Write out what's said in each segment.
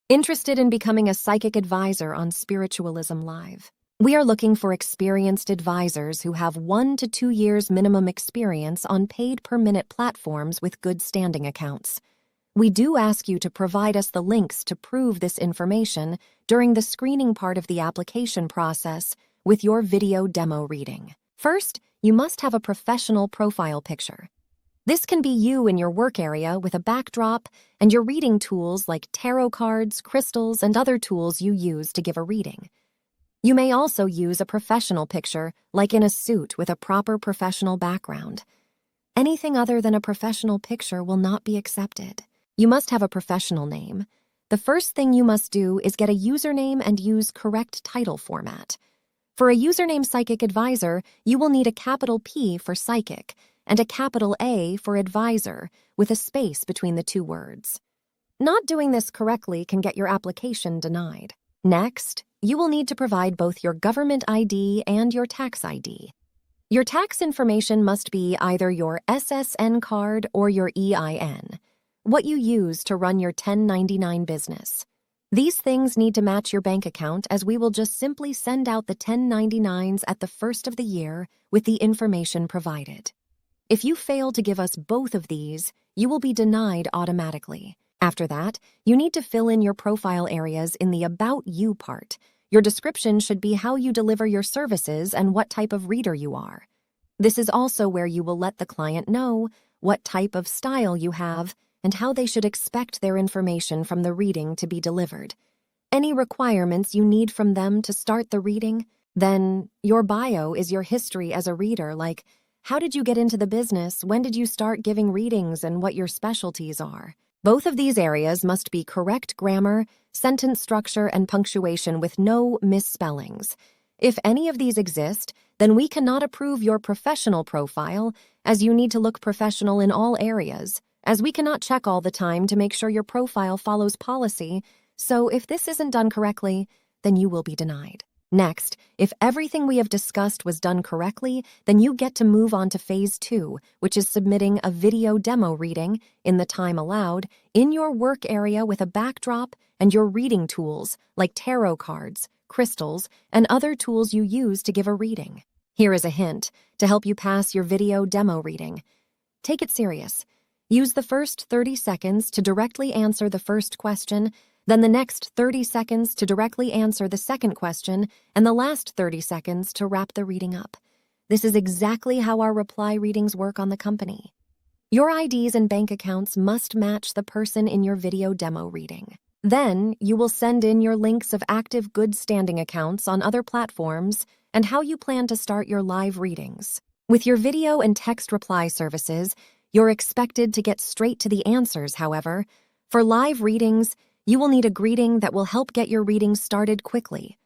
Interested in becoming a psychic advisor on Spiritualism Live? We are looking for experienced advisors who have 1 to 2 years minimum experience on paid per-minute platforms with good standing accounts. We do ask you to provide us the links to prove this information during the screening part of the application process with your video demo reading. First, you must have a professional profile picture. This can be you in your work area with a backdrop and your reading tools like tarot cards, crystals, and other tools you use to give a reading. You may also use a professional picture, like in a suit with a proper professional background. Anything other than a professional picture will not be accepted. You must have a professional name. The first thing you must do is get a username and use correct title format. For a username Psychic Advisor, you will need a capital P for Psychic and a capital A for Advisor with a space between the two words. Not doing this correctly can get your application denied. Next, you will need to provide both your government ID and your tax ID. Your tax information must be either your SSN card or your EIN, what you use to run your 1099 business. These things need to match your bank account, as we will just simply send out the 1099s at the first of the year with the information provided. If you fail to give us both of these, you will be denied automatically. After that, you need to fill in your profile areas in the About You part. Your description should be how you deliver your services and what type of reader you are. This is also where you will let the client know what type of style you have and how they should expect their information from the reading to be delivered. Any requirements you need from them to start the reading? Then, your bio is your history as a reader, like how did you get into the business, when did you start giving readings, and what your specialties are. Both of these areas must be correct grammar, sentence structure, and punctuation with no misspellings. If any of these exist, then we cannot approve your professional profile, as you need to look professional in all areas, as we cannot check all the time to make sure your profile follows policy, so if this isn't done correctly, then you will be denied. Next, if everything we have discussed was done correctly, then you get to move on to Phase 2, which is submitting a video demo reading, in the time allowed, in your work area with a backdrop and your reading tools, like tarot cards, crystals, and other tools you use to give a reading. Here is a hint to help you pass your video demo reading. Take it serious. Use the first 30 seconds to directly answer the first question, then the next 30 seconds to directly answer the second question, and the last 30 seconds to wrap the reading up. This is exactly how our reply readings work on the company. Your IDs and bank accounts must match the person in your video demo reading. Then, you will send in your links of active good standing accounts on other platforms and how you plan to start your live readings. With your video and text reply services, you're expected to get straight to the answers, however. For live readings, you will need a greeting that will help get your reading started quickly.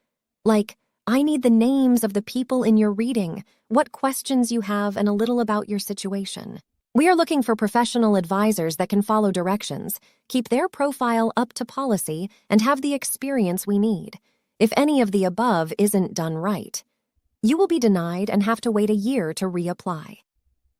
Like, I need the names of the people in your reading, what questions you have, and a little about your situation. We are looking for professional advisors that can follow directions, keep their profile up to policy, and have the experience we need. If any of the above isn't done right, you will be denied and have to wait a year to reapply.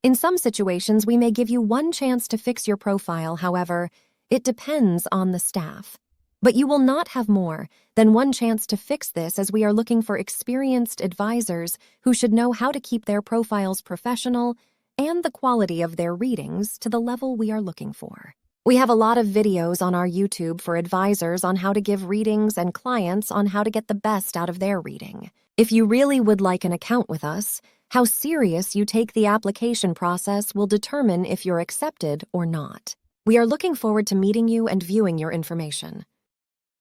In some situations, we may give you one chance to fix your profile, however, it depends on the staff. But you will not have more than one chance to fix this, as we are looking for experienced advisors who should know how to keep their profiles professional and the quality of their readings to the level we are looking for. We have a lot of videos on our YouTube for advisors on how to give readings and clients on how to get the best out of their reading. If you really would like an account with us, how serious you take the application process will determine if you're accepted or not. We are looking forward to meeting you and viewing your information.